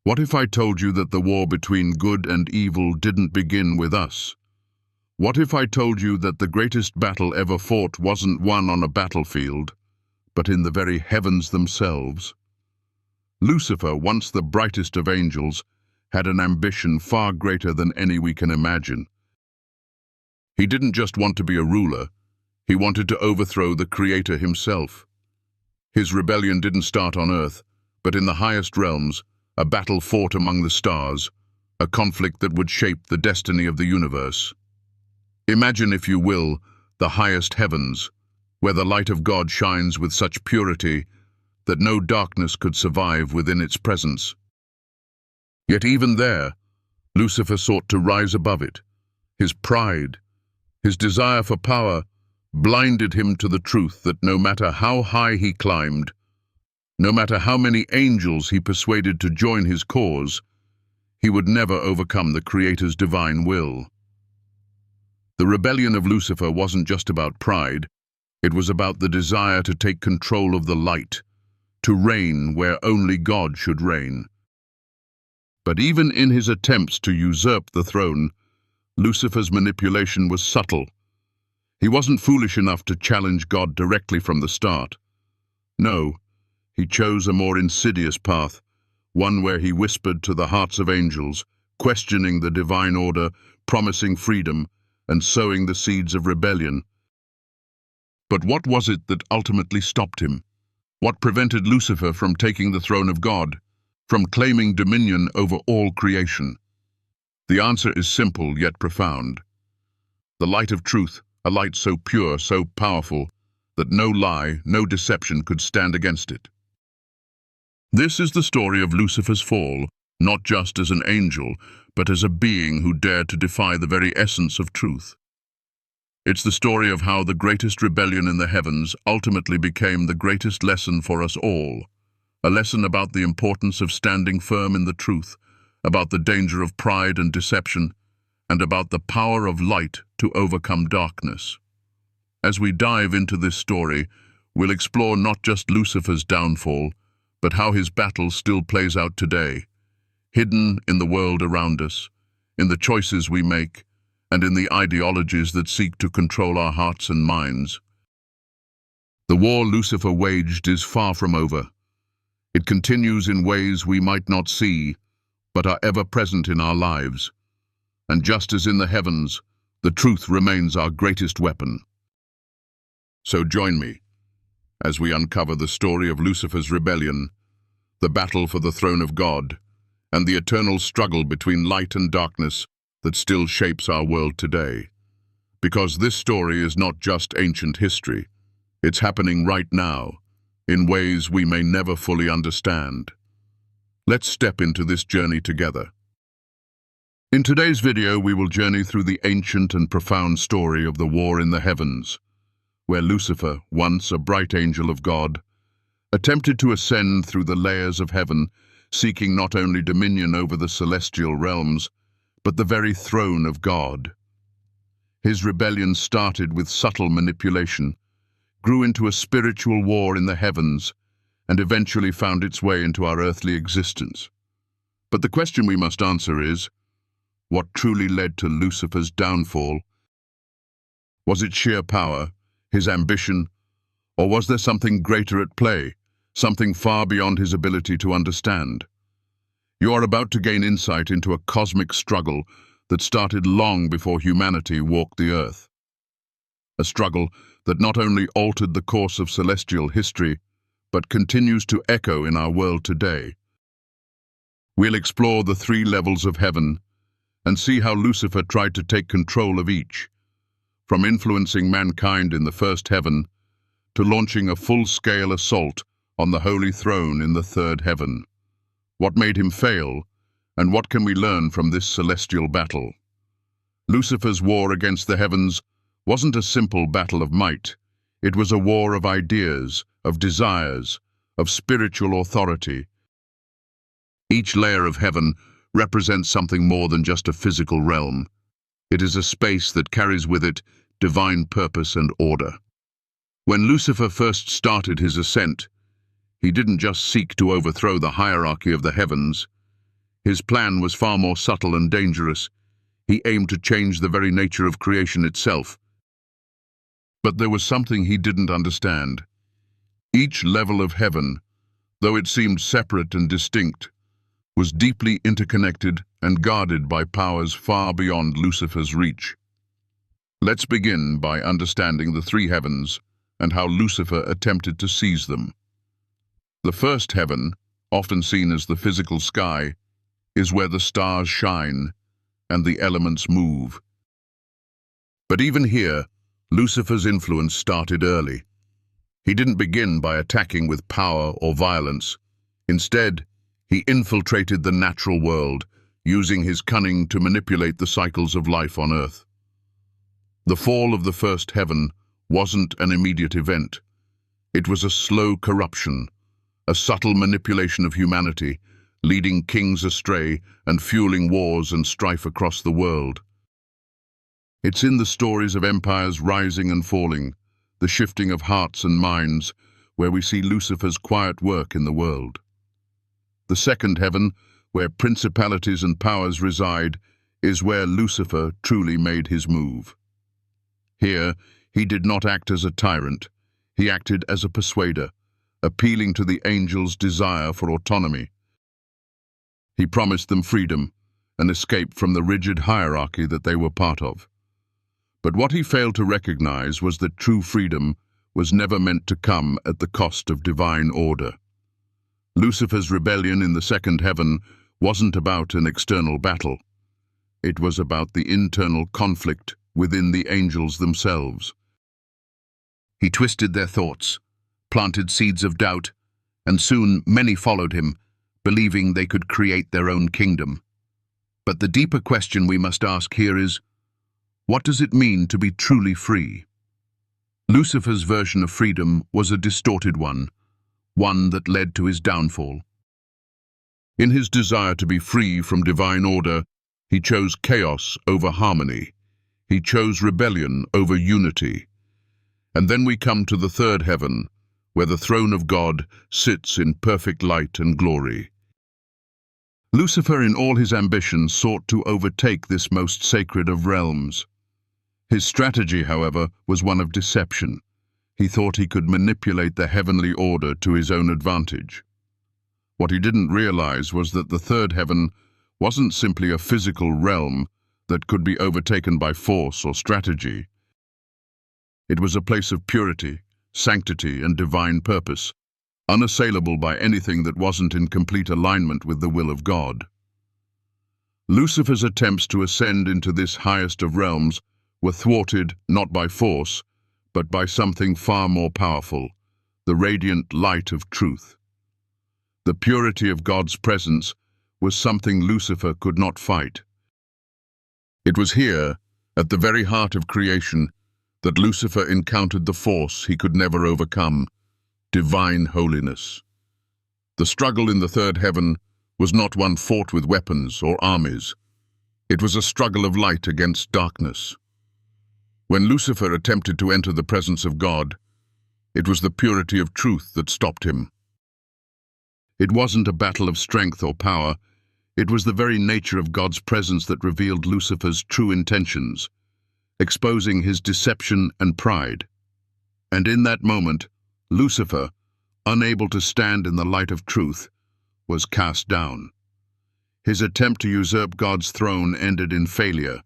What if I told you that the war between good and evil didn't begin with us? What if I told you that the greatest battle ever fought wasn't won on a battlefield, but in the very heavens themselves? Lucifer, once the brightest of angels, had an ambition far greater than any we can imagine. He didn't just want to be a ruler, he wanted to overthrow the Creator himself. His rebellion didn't start on earth, but in the highest realms, a battle fought among the stars, a conflict that would shape the destiny of the universe. Imagine, if you will, the highest heavens, where the light of God shines with such purity that no darkness could survive within its presence. Yet even there, Lucifer sought to rise above it. His pride, his desire for power, blinded him to the truth that no matter how high he climbed, no matter how many angels he persuaded to join his cause, he would never overcome the Creator's divine will. The rebellion of Lucifer wasn't just about pride, it was about the desire to take control of the light, to reign where only God should reign. But even in his attempts to usurp the throne, Lucifer's manipulation was subtle. He wasn't foolish enough to challenge God directly from the start. No, he chose a more insidious path, one where he whispered to the hearts of angels, questioning the divine order, promising freedom, and sowing the seeds of rebellion. But what was it that ultimately stopped him? What prevented Lucifer from taking the throne of God, from claiming dominion over all creation? The answer is simple yet profound. The light of truth, a light so pure, so powerful, that no lie, no deception could stand against it. This is the story of Lucifer's fall, not just as an angel, but as a being who dared to defy the very essence of truth. It's the story of how the greatest rebellion in the heavens ultimately became the greatest lesson for us all, a lesson about the importance of standing firm in the truth, about the danger of pride and deception, and about the power of light to overcome darkness. As we dive into this story, we'll explore not just Lucifer's downfall, but how his battle still plays out today, hidden in the world around us, in the choices we make, and in the ideologies that seek to control our hearts and minds. The war Lucifer waged is far from over. It continues in ways we might not see, but are ever present in our lives. And just as in the heavens, the truth remains our greatest weapon. So join me as we uncover the story of Lucifer's rebellion, the battle for the throne of God, and the eternal struggle between light and darkness that still shapes our world today. Because this story is not just ancient history, it's happening right now, in ways we may never fully understand. Let's step into this journey together. In today's video, we will journey through the ancient and profound story of the war in the heavens, where Lucifer, once a bright angel of God, attempted to ascend through the layers of heaven, seeking not only dominion over the celestial realms, but the very throne of God. His rebellion started with subtle manipulation, grew into a spiritual war in the heavens, and eventually found its way into our earthly existence. But the question we must answer is, what truly led to Lucifer's downfall? Was it sheer power, his ambition, or was there something greater at play, something far beyond his ability to understand? You are about to gain insight into a cosmic struggle that started long before humanity walked the earth. A struggle that not only altered the course of celestial history, but continues to echo in our world today. We'll explore the 3 levels of heaven and see how Lucifer tried to take control of each, from influencing mankind in the first heaven to launching a full-scale assault on the holy throne in the 3rd heaven. What made him fail, and what can we learn from this celestial battle? Lucifer's war against the heavens wasn't a simple battle of might. It was a war of ideas, of desires, of spiritual authority. Each layer of heaven represents something more than just a physical realm. It is a space that carries with it divine purpose and order. When Lucifer first started his ascent, he didn't just seek to overthrow the hierarchy of the heavens. His plan was far more subtle and dangerous. He aimed to change the very nature of creation itself. But there was something he didn't understand. Each level of heaven, though it seemed separate and distinct, was deeply interconnected and guarded by powers far beyond Lucifer's reach. Let's begin by understanding the three heavens and how Lucifer attempted to seize them. The first heaven, often seen as the physical sky, is where the stars shine and the elements move. But even here, Lucifer's influence started early. He didn't begin by attacking with power or violence. Instead, he infiltrated the natural world, using his cunning to manipulate the cycles of life on Earth. The fall of the first heaven wasn't an immediate event. It was a slow corruption, a subtle manipulation of humanity, leading kings astray and fueling wars and strife across the world. It's in the stories of empires rising and falling, the shifting of hearts and minds, where we see Lucifer's quiet work in the world. The second heaven, where principalities and powers reside, is where Lucifer truly made his move. Here, he did not act as a tyrant. He acted as a persuader, appealing to the angels' desire for autonomy. He promised them freedom, an escape from the rigid hierarchy that they were part of. But what he failed to recognize was that true freedom was never meant to come at the cost of divine order. Lucifer's rebellion in the second heaven wasn't about an external battle. It was about the internal conflict within the angels themselves. He twisted their thoughts, planted seeds of doubt, and soon many followed him, believing they could create their own kingdom. But the deeper question we must ask here is, what does it mean to be truly free? Lucifer's version of freedom was a distorted one that led to his downfall. In his desire to be free from divine order, he chose chaos over harmony. He chose rebellion over unity. And then we come to the third heaven, where the throne of God sits in perfect light and glory. Lucifer, in all his ambition, sought to overtake this most sacred of realms. His strategy, however, was one of deception. He thought he could manipulate the heavenly order to his own advantage. What he didn't realize was that the third heaven wasn't simply a physical realm that could be overtaken by force or strategy. It was a place of purity, sanctity, and divine purpose, unassailable by anything that wasn't in complete alignment with the will of God. Lucifer's attempts to ascend into this highest of realms were thwarted not by force, but by something far more powerful, the radiant light of truth. The purity of God's presence was something Lucifer could not fight. It was here, at the very heart of creation, that Lucifer encountered the force he could never overcome, divine holiness. The struggle in the third heaven was not one fought with weapons or armies. It was a struggle of light against darkness. When Lucifer attempted to enter the presence of God, it was the purity of truth that stopped him. It wasn't a battle of strength or power. It was the very nature of God's presence that revealed Lucifer's true intentions, exposing his deception and pride. And in that moment, Lucifer, unable to stand in the light of truth, was cast down. His attempt to usurp God's throne ended in failure,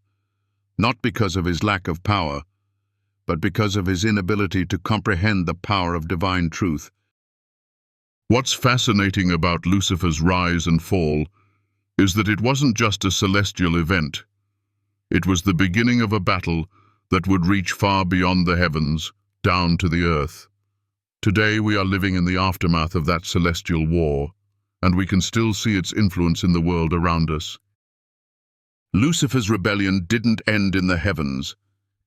not because of his lack of power, but because of his inability to comprehend the power of divine truth. What's fascinating about Lucifer's rise and fall is that it wasn't just a celestial event. It was the beginning of a battle that would reach far beyond the heavens, down to the earth. Today we are living in the aftermath of that celestial war, and we can still see its influence in the world around us. Lucifer's rebellion didn't end in the heavens.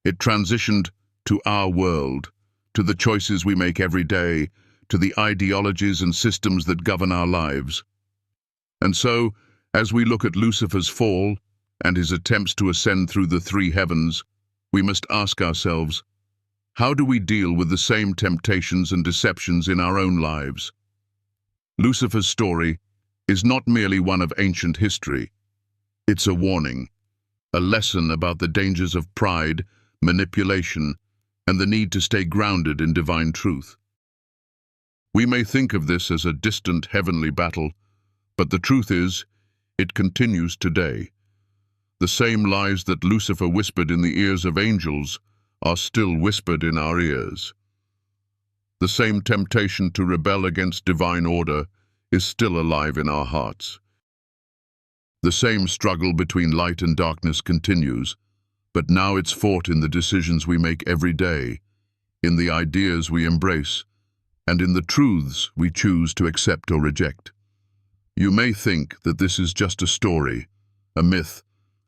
It transitioned to our world, to the choices we make every day, to the ideologies and systems that govern our lives. And so, as we look at Lucifer's fall and his attempts to ascend through the three heavens, we must ask ourselves, how do we deal with the same temptations and deceptions in our own lives? Lucifer's story is not merely one of ancient history. It's a warning, a lesson about the dangers of pride, manipulation, and the need to stay grounded in divine truth. We may think of this as a distant heavenly battle, but the truth is, it continues today. The same lies that Lucifer whispered in the ears of angels are still whispered in our ears. The same temptation to rebel against divine order is still alive in our hearts. The same struggle between light and darkness continues, but now it's fought in the decisions we make every day, in the ideas we embrace, and in the truths we choose to accept or reject. You may think that this is just a story, a myth,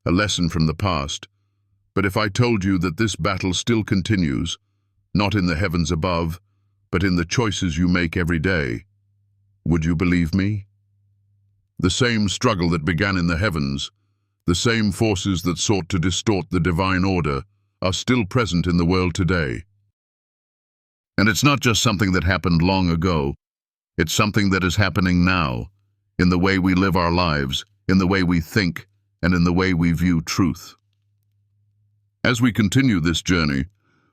a lesson from the past, but if I told you that this battle still continues, not in the heavens above, but in the choices you make every day, would you believe me? The same struggle that began in the heavens, the same forces that sought to distort the divine order, are still present in the world today. And it's not just something that happened long ago, it's something that is happening now, in the way we live our lives, in the way we think, and in the way we view truth. As we continue this journey,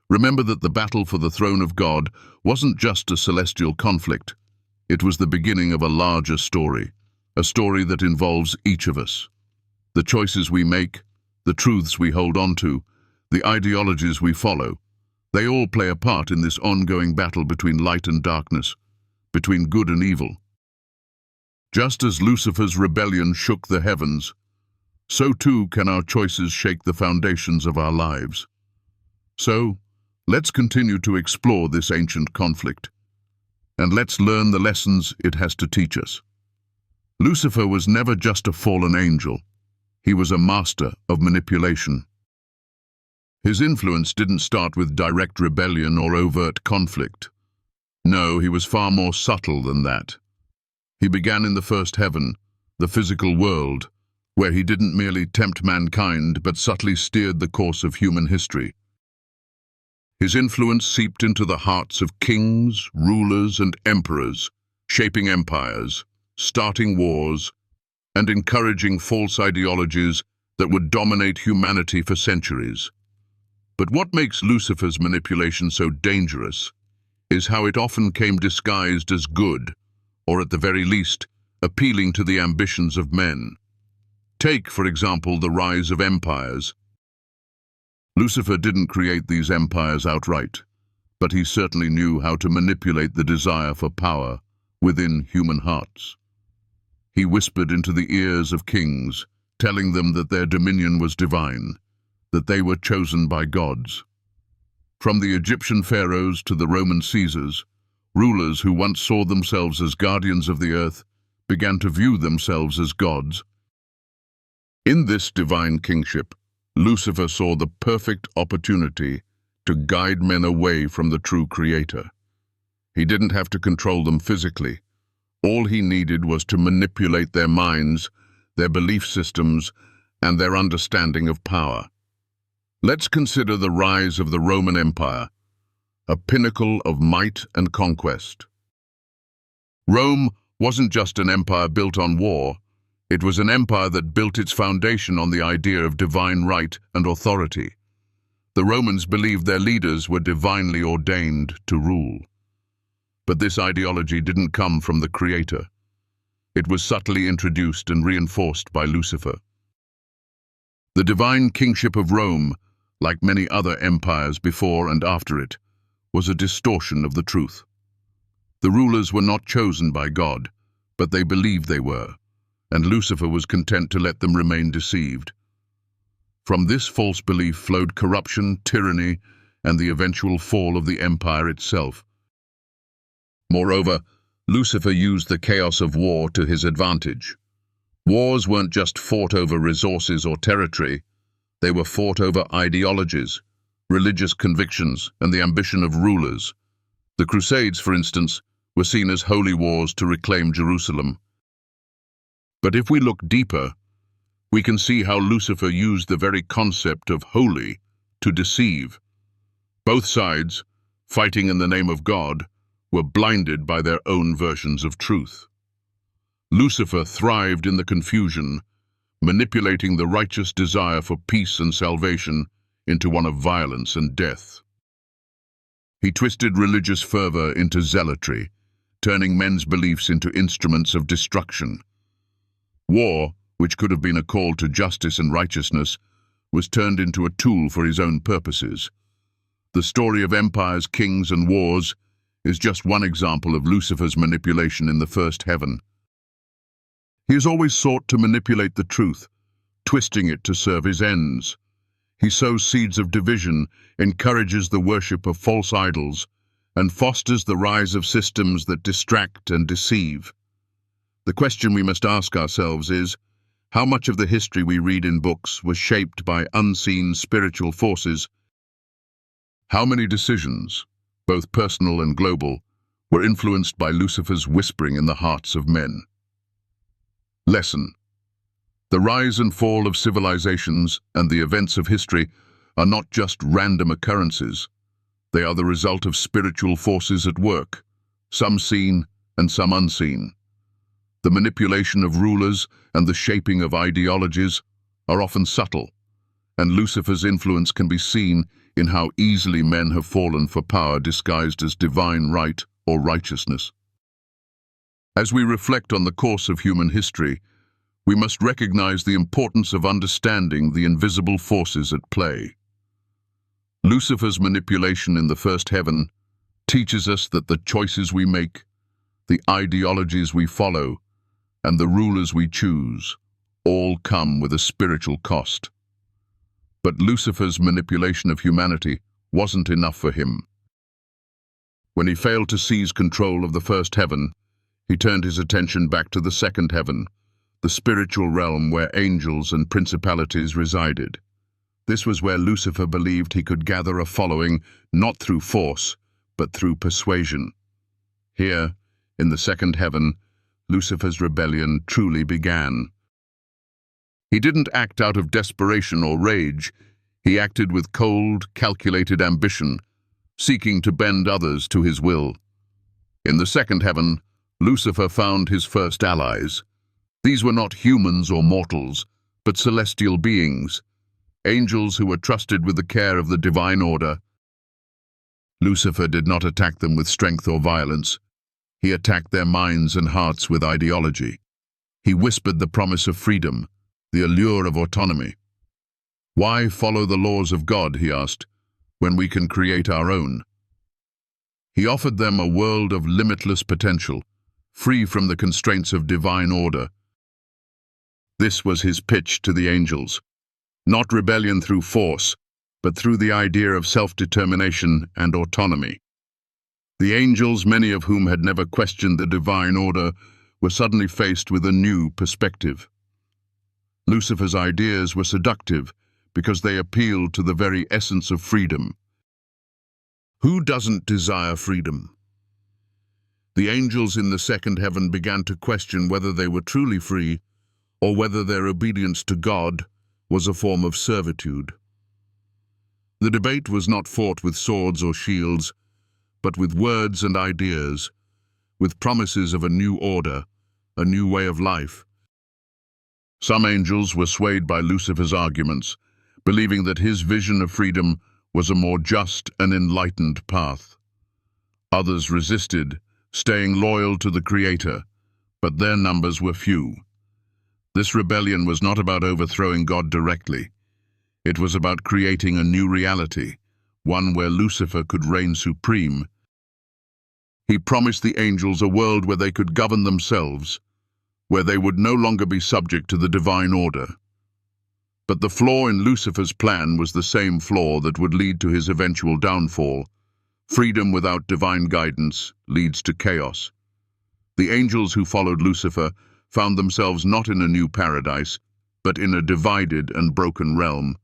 remember that the battle for the throne of God wasn't just a celestial conflict. It was the beginning of a larger story, a story that involves each of us. The choices we make, the truths we hold on to, the ideologies we follow, they all play a part in this ongoing battle between light and darkness, between good and evil. Just as Lucifer's rebellion shook the heavens, so too can our choices shake the foundations of our lives. So, let's continue to explore this ancient conflict, and let's learn the lessons it has to teach us. Lucifer was never just a fallen angel. He was a master of manipulation. His influence didn't start with direct rebellion or overt conflict. No, he was far more subtle than that. He began in the first heaven, the physical world, where he didn't merely tempt mankind but subtly steered the course of human history. His influence seeped into the hearts of kings, rulers, and emperors, shaping empires, starting wars, and encouraging false ideologies that would dominate humanity for centuries. But what makes Lucifer's manipulation so dangerous is how it often came disguised as good, or at the very least, appealing to the ambitions of men. Take, for example, the rise of empires. Lucifer didn't create these empires outright, but he certainly knew how to manipulate the desire for power within human hearts. He whispered into the ears of kings, telling them that their dominion was divine, that they were chosen by gods. From the Egyptian pharaohs to the Roman Caesars, rulers who once saw themselves as guardians of the earth began to view themselves as gods. In this divine kingship, Lucifer saw the perfect opportunity to guide men away from the true Creator. He didn't have to control them physically. All he needed was to manipulate their minds, their belief systems, and their understanding of power. Let's consider the rise of the Roman Empire, a pinnacle of might and conquest. Rome wasn't just an empire built on war. It was an empire that built its foundation on the idea of divine right and authority. The Romans believed their leaders were divinely ordained to rule. But this ideology didn't come from the Creator. It was subtly introduced and reinforced by Lucifer. The divine kingship of Rome, like many other empires before and after it, was a distortion of the truth. The rulers were not chosen by God, but they believed they were, and Lucifer was content to let them remain deceived. From this false belief flowed corruption, tyranny, and the eventual fall of the empire itself. Moreover, Lucifer used the chaos of war to his advantage. Wars weren't just fought over resources or territory, they were fought over ideologies, religious convictions, and the ambition of rulers. The Crusades, for instance, were seen as holy wars to reclaim Jerusalem. But if we look deeper, we can see how Lucifer used the very concept of holy to deceive. Both sides, fighting in the name of God, were blinded by their own versions of truth. Lucifer thrived in the confusion, manipulating the righteous desire for peace and salvation into one of violence and death. He twisted religious fervor into zealotry, turning men's beliefs into instruments of destruction. War, which could have been a call to justice and righteousness, was turned into a tool for his own purposes. The story of empires, kings, and wars is just one example of Lucifer's manipulation in the first heaven. He has always sought to manipulate the truth, twisting it to serve his ends. He sows seeds of division, encourages the worship of false idols, and fosters the rise of systems that distract and deceive. The question we must ask ourselves is, how much of the history we read in books was shaped by unseen spiritual forces? How many decisions, both personal and global, were influenced by Lucifer's whispering in the hearts of men? Lesson: the rise and fall of civilizations and the events of history are not just random occurrences. They are the result of spiritual forces at work, some seen and some unseen. The manipulation of rulers and the shaping of ideologies are often subtle, and Lucifer's influence can be seen in how easily men have fallen for power disguised as divine right or righteousness. As we reflect on the course of human history, we must recognize the importance of understanding the invisible forces at play. Lucifer's manipulation in the first heaven teaches us that the choices we make, the ideologies we follow, and the rulers we choose all come with a spiritual cost. But Lucifer's manipulation of humanity wasn't enough for him. When he failed to seize control of the first heaven, he turned his attention back to the second heaven, the spiritual realm where angels and principalities resided. This was where Lucifer believed he could gather a following not through force, but through persuasion. Here, in the second heaven, Lucifer's rebellion truly began. He didn't act out of desperation or rage. He acted with cold, calculated ambition, seeking to bend others to his will. In the second heaven, Lucifer found his first allies. These were not humans or mortals, but celestial beings, angels who were trusted with the care of the divine order. Lucifer did not attack them with strength or violence. He attacked their minds and hearts with ideology. He whispered the promise of freedom, the allure of autonomy. Why follow the laws of God, he asked, when we can create our own? He offered them a world of limitless potential, free from the constraints of divine order. This was his pitch to the angels. Not rebellion through force, but through the idea of self-determination and autonomy. The angels, many of whom had never questioned the divine order, were suddenly faced with a new perspective. Lucifer's ideas were seductive because they appealed to the very essence of freedom. Who doesn't desire freedom? The angels in the second heaven began to question whether they were truly free or whether their obedience to God was a form of servitude. The debate was not fought with swords or shields, but with words and ideas, with promises of a new order, a new way of life. Some angels were swayed by Lucifer's arguments, believing that his vision of freedom was a more just and enlightened path. Others resisted, staying loyal to the Creator, but their numbers were few. This rebellion was not about overthrowing God directly. It was about creating a new reality, one where Lucifer could reign supreme. He promised the angels a world where they could govern themselves, where they would no longer be subject to the divine order. But the flaw in Lucifer's plan was the same flaw that would lead to his eventual downfall. Freedom without divine guidance leads to chaos. The angels who followed Lucifer found themselves not in a new paradise, but in a divided and broken realm.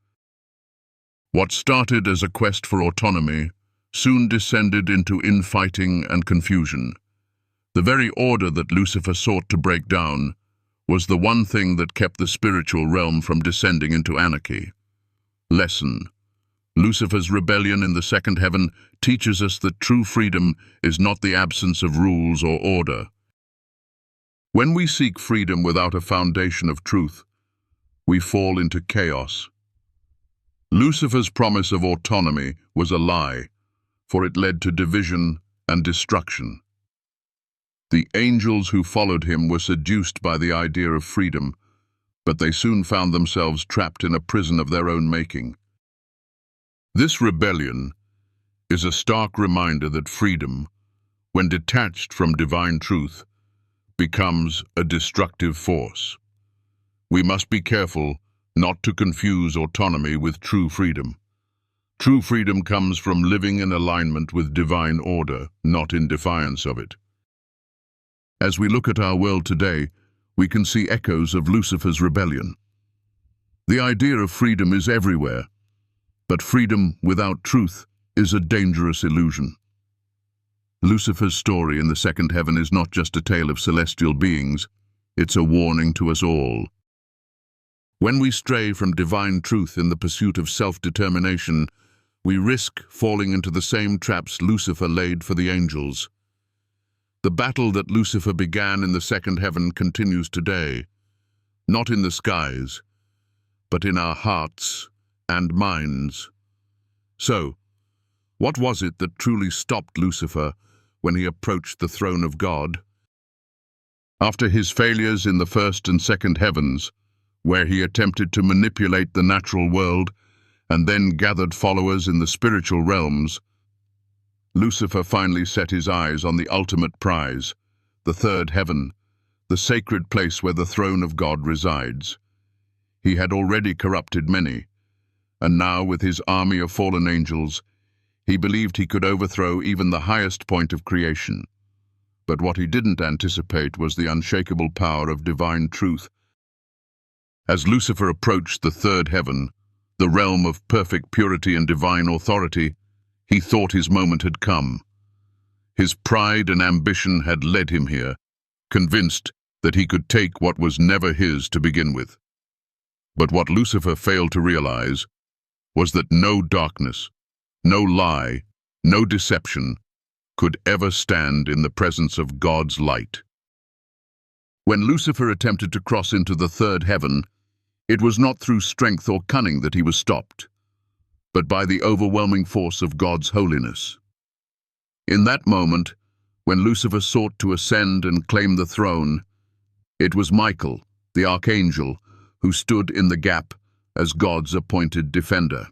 What started as a quest for autonomy soon descended into infighting and confusion. The very order that Lucifer sought to break down was the one thing that kept the spiritual realm from descending into anarchy. Lesson: Lucifer's rebellion in the second heaven teaches us that true freedom is not the absence of rules or order. When we seek freedom without a foundation of truth, we fall into chaos. Lucifer's promise of autonomy was a lie, for it led to division and destruction. The angels who followed him were seduced by the idea of freedom, but they soon found themselves trapped in a prison of their own making. This rebellion is a stark reminder that freedom, when detached from divine truth, becomes a destructive force. We must be careful not to confuse autonomy with true freedom. True freedom comes from living in alignment with divine order, not in defiance of it. As we look at our world today, we can see echoes of Lucifer's rebellion. The idea of freedom is everywhere, but freedom without truth is a dangerous illusion. Lucifer's story in the second heaven is not just a tale of celestial beings, it's a warning to us all. When we stray from divine truth in the pursuit of self-determination, we risk falling into the same traps Lucifer laid for the angels. The battle that Lucifer began in the second heaven continues today, not in the skies, but in our hearts and minds. So, what was it that truly stopped Lucifer when he approached the throne of God? After his failures in the first and second heavens, where he attempted to manipulate the natural world and then gathered followers in the spiritual realms, Lucifer finally set his eyes on the ultimate prize, the third heaven, the sacred place where the throne of God resides. He had already corrupted many, and now with his army of fallen angels, he believed he could overthrow even the highest point of creation. But what he didn't anticipate was the unshakable power of divine truth. As Lucifer approached the third heaven, the realm of perfect purity and divine authority, he thought his moment had come. His pride and ambition had led him here, convinced that he could take what was never his to begin with. But what Lucifer failed to realize was that no darkness, no lie, no deception could ever stand in the presence of God's light. When Lucifer attempted to cross into the third heaven, it was not through strength or cunning that he was stopped, but by the overwhelming force of God's holiness. In that moment, when Lucifer sought to ascend and claim the throne, it was Michael, the Archangel, who stood in the gap as God's appointed defender.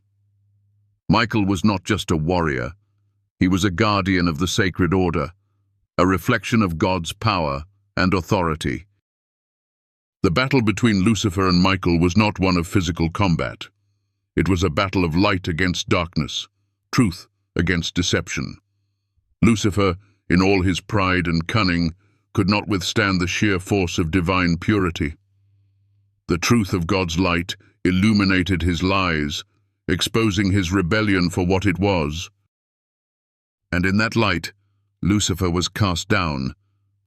Michael was not just a warrior, he was a guardian of the sacred order, a reflection of God's power and authority. The battle between Lucifer and Michael was not one of physical combat. It was a battle of light against darkness, truth against deception. Lucifer, in all his pride and cunning, could not withstand the sheer force of divine purity. The truth of God's light illuminated his lies, exposing his rebellion for what it was. And in that light, Lucifer was cast down,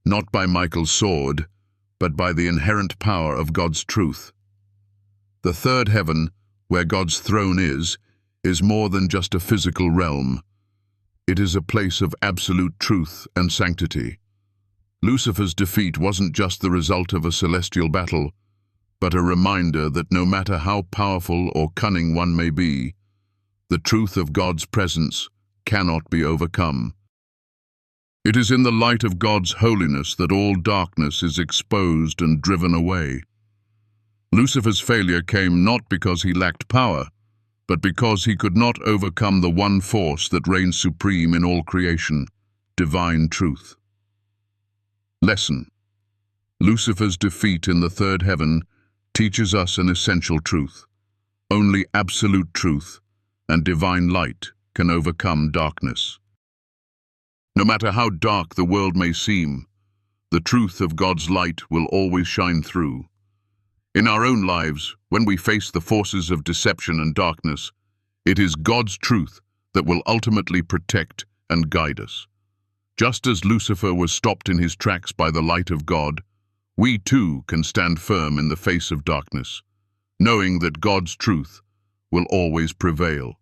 not by Michael's sword, but by the inherent power of God's truth. The third heaven, where God's throne is more than just a physical realm. It is a place of absolute truth and sanctity. Lucifer's defeat wasn't just the result of a celestial battle, but a reminder that no matter how powerful or cunning one may be, the truth of God's presence cannot be overcome. It is in the light of God's holiness that all darkness is exposed and driven away. Lucifer's failure came not because he lacked power, but because he could not overcome the one force that reigns supreme in all creation, divine truth. Lesson: Lucifer's defeat in the third heaven teaches us an essential truth. Only absolute truth and divine light can overcome darkness. No matter how dark the world may seem, the truth of God's light will always shine through. In our own lives, when we face the forces of deception and darkness, it is God's truth that will ultimately protect and guide us. Just as Lucifer was stopped in his tracks by the light of God, we too can stand firm in the face of darkness, knowing that God's truth will always prevail.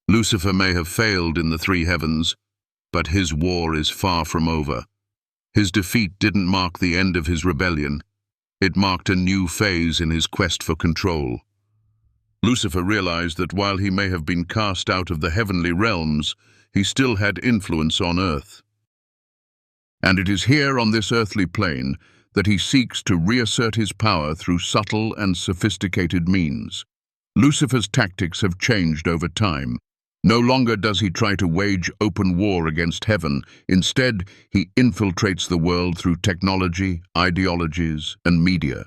Lucifer may have failed in the three heavens, but his war is far from over. His defeat didn't mark the end of his rebellion. It marked a new phase in his quest for control. Lucifer realized that while he may have been cast out of the heavenly realms, he still had influence on earth. And it is here on this earthly plane that he seeks to reassert his power through subtle and sophisticated means. Lucifer's tactics have changed over time. No longer does he try to wage open war against heaven. Instead, he infiltrates the world through technology, ideologies, and media.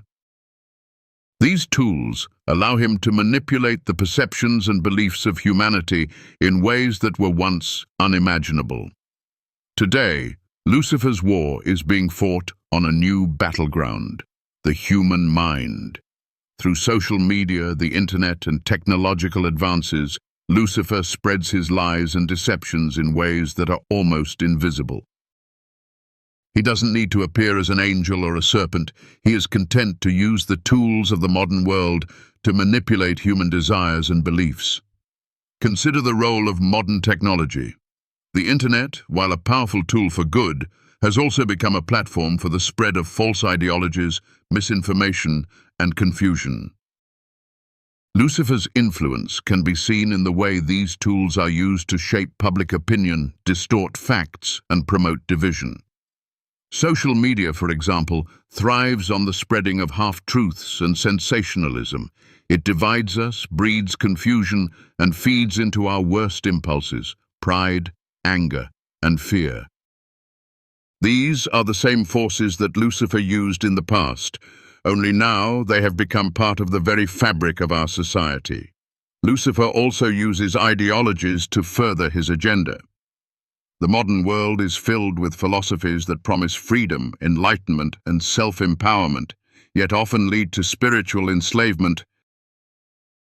These tools allow him to manipulate the perceptions and beliefs of humanity in ways that were once unimaginable. Today, Lucifer's war is being fought on a new battleground, the human mind. Through social media, the internet, and technological advances, Lucifer spreads his lies and deceptions in ways that are almost invisible. He doesn't need to appear as an angel or a serpent. He is content to use the tools of the modern world to manipulate human desires and beliefs. Consider the role of modern technology. The internet, while a powerful tool for good, has also become a platform for the spread of false ideologies, misinformation, and confusion. Lucifer's influence can be seen in the way these tools are used to shape public opinion, distort facts, and promote division. Social media, for example, thrives on the spreading of half-truths and sensationalism. It divides us, breeds confusion, and feeds into our worst impulses: pride, anger, and fear. These are the same forces that Lucifer used in the past, only now they have become part of the very fabric of our society. Lucifer also uses ideologies to further his agenda. The modern world is filled with philosophies that promise freedom, enlightenment, and self-empowerment, yet often lead to spiritual enslavement.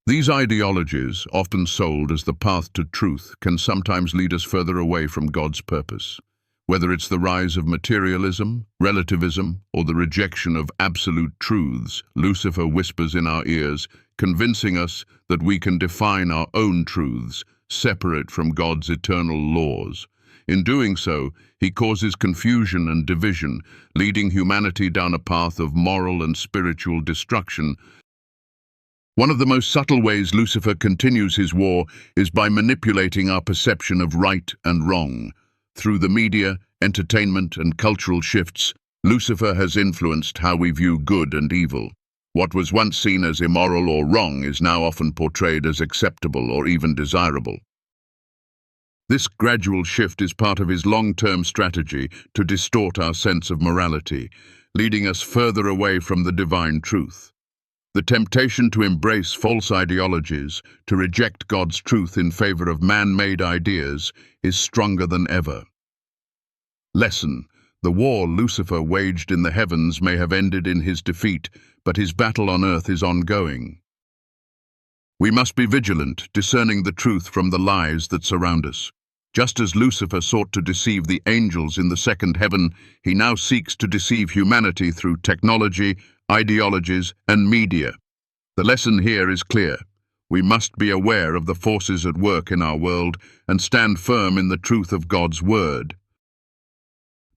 These ideologies, often sold as the path to truth, can sometimes lead us further away from God's purpose. Whether it's the rise of materialism, relativism, or the rejection of absolute truths, Lucifer whispers in our ears, convincing us that we can define our own truths, separate from God's eternal laws. In doing so, he causes confusion and division, leading humanity down a path of moral and spiritual destruction. One of the most subtle ways Lucifer continues his war is by manipulating our perception of right and wrong. Through the media, entertainment, and cultural shifts, Lucifer has influenced how we view good and evil. What was once seen as immoral or wrong is now often portrayed as acceptable or even desirable. This gradual shift is part of his long-term strategy to distort our sense of morality, leading us further away from the divine truth. The temptation to embrace false ideologies, to reject God's truth in favor of man-made ideas, is stronger than ever. Lesson: the war Lucifer waged in the heavens may have ended in his defeat, but his battle on earth is ongoing. We must be vigilant, discerning the truth from the lies that surround us. Just as Lucifer sought to deceive the angels in the second heaven, he now seeks to deceive humanity through technology, ideologies, and media. The lesson here is clear. We must be aware of the forces at work in our world and stand firm in the truth of God's word.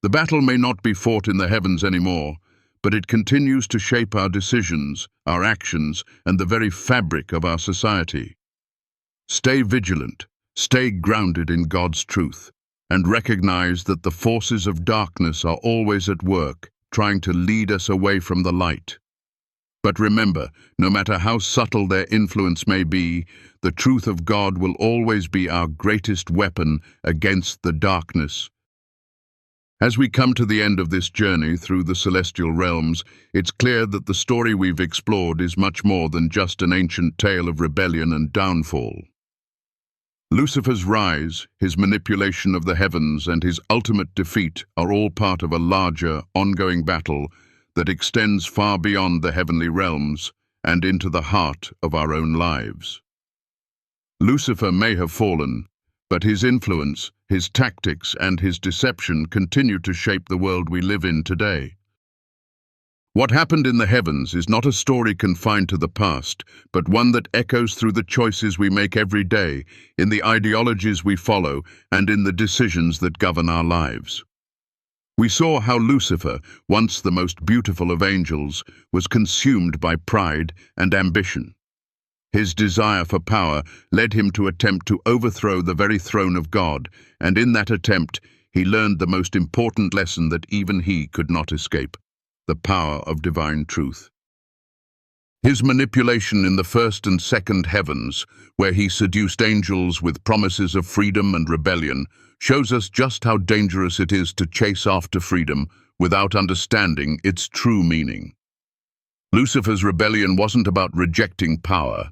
The battle may not be fought in the heavens anymore, but it continues to shape our decisions, our actions, and the very fabric of our society. Stay vigilant, stay grounded in God's truth, and recognize that the forces of darkness are always at work, trying to lead us away from the light. But remember, no matter how subtle their influence may be, the truth of God will always be our greatest weapon against the darkness. As we come to the end of this journey through the celestial realms, it's clear that the story we've explored is much more than just an ancient tale of rebellion and downfall. Lucifer's rise, his manipulation of the heavens, and his ultimate defeat are all part of a larger, ongoing battle that extends far beyond the heavenly realms and into the heart of our own lives. Lucifer may have fallen, but his influence, his tactics, and his deception continue to shape the world we live in today. What happened in the heavens is not a story confined to the past, but one that echoes through the choices we make every day, in the ideologies we follow, and in the decisions that govern our lives. We saw how Lucifer, once the most beautiful of angels, was consumed by pride and ambition. His desire for power led him to attempt to overthrow the very throne of God, and in that attempt, he learned the most important lesson that even he could not escape: the power of divine truth. His manipulation in the first and second heavens, where he seduced angels with promises of freedom and rebellion, shows us just how dangerous it is to chase after freedom without understanding its true meaning. Lucifer's rebellion wasn't about rejecting power.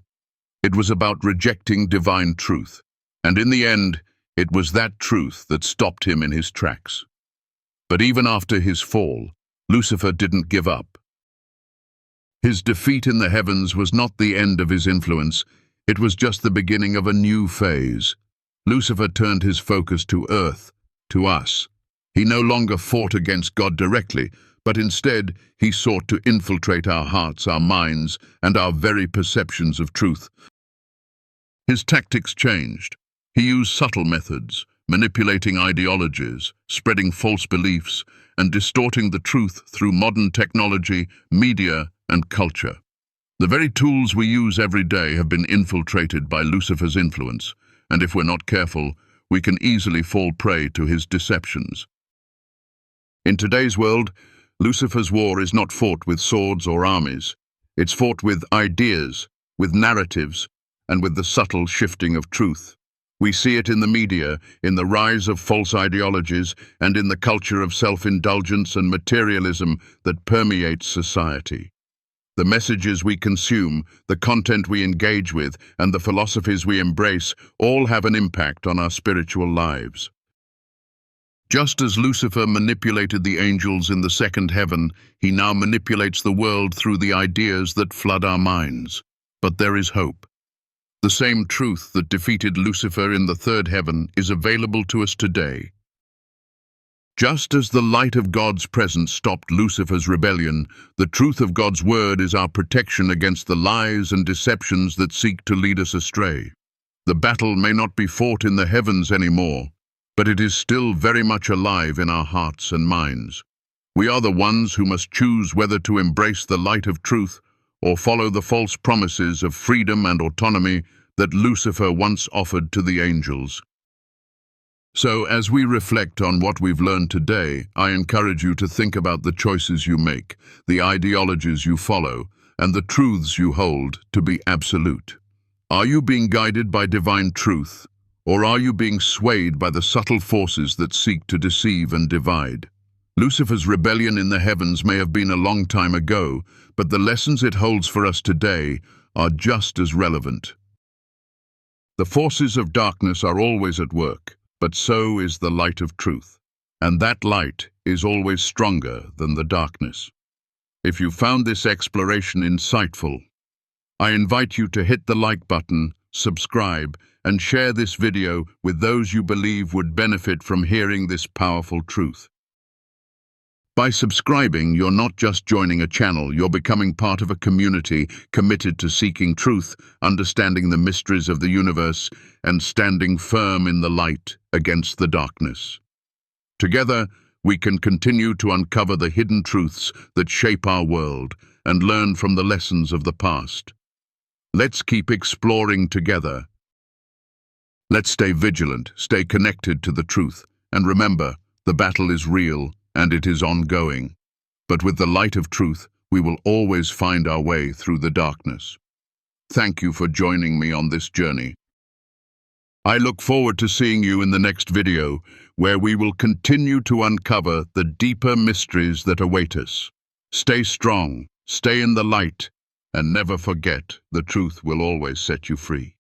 It was about rejecting divine truth. And in the end, it was that truth that stopped him in his tracks. But even after his fall, Lucifer didn't give up. His defeat in the heavens was not the end of his influence. It was just the beginning of a new phase. Lucifer turned his focus to earth, to us. He no longer fought against God directly, but instead he sought to infiltrate our hearts, our minds, and our very perceptions of truth. His tactics changed. He used subtle methods, manipulating ideologies, spreading false beliefs, and distorting the truth through modern technology, media, and culture. The very tools we use every day have been infiltrated by Lucifer's influence, and if we're not careful, we can easily fall prey to his deceptions. In today's world, Lucifer's war is not fought with swords or armies. It's fought with ideas, with narratives, and with the subtle shifting of truth. We see it in the media, in the rise of false ideologies, and in the culture of self-indulgence and materialism that permeates society. The messages we consume, the content we engage with, and the philosophies we embrace all have an impact on our spiritual lives. Just as Lucifer manipulated the angels in the second heaven, he now manipulates the world through the ideas that flood our minds. But there is hope. The same truth that defeated Lucifer in the third heaven is available to us today. Just as the light of God's presence stopped Lucifer's rebellion, the truth of God's word is our protection against the lies and deceptions that seek to lead us astray. The battle may not be fought in the heavens anymore, but it is still very much alive in our hearts and minds. We are the ones who must choose whether to embrace the light of truth or follow the false promises of freedom and autonomy that Lucifer once offered to the angels. So, as we reflect on what we've learned today, I encourage you to think about the choices you make, the ideologies you follow, and the truths you hold to be absolute. Are you being guided by divine truth, or are you being swayed by the subtle forces that seek to deceive and divide? Lucifer's rebellion in the heavens may have been a long time ago, but the lessons it holds for us today are just as relevant. The forces of darkness are always at work, but so is the light of truth, and that light is always stronger than the darkness. If you found this exploration insightful, I invite you to hit the like button, subscribe, and share this video with those you believe would benefit from hearing this powerful truth. By subscribing, you're not just joining a channel, you're becoming part of a community committed to seeking truth, understanding the mysteries of the universe, and standing firm in the light against the darkness. Together, we can continue to uncover the hidden truths that shape our world and learn from the lessons of the past. Let's keep exploring together. Let's stay vigilant, stay connected to the truth, and remember, the battle is real and it is ongoing. But with the light of truth, we will always find our way through the darkness. Thank you for joining me on this journey. I look forward to seeing you in the next video, where we will continue to uncover the deeper mysteries that await us. Stay strong, stay in the light, and never forget the truth will always set you free.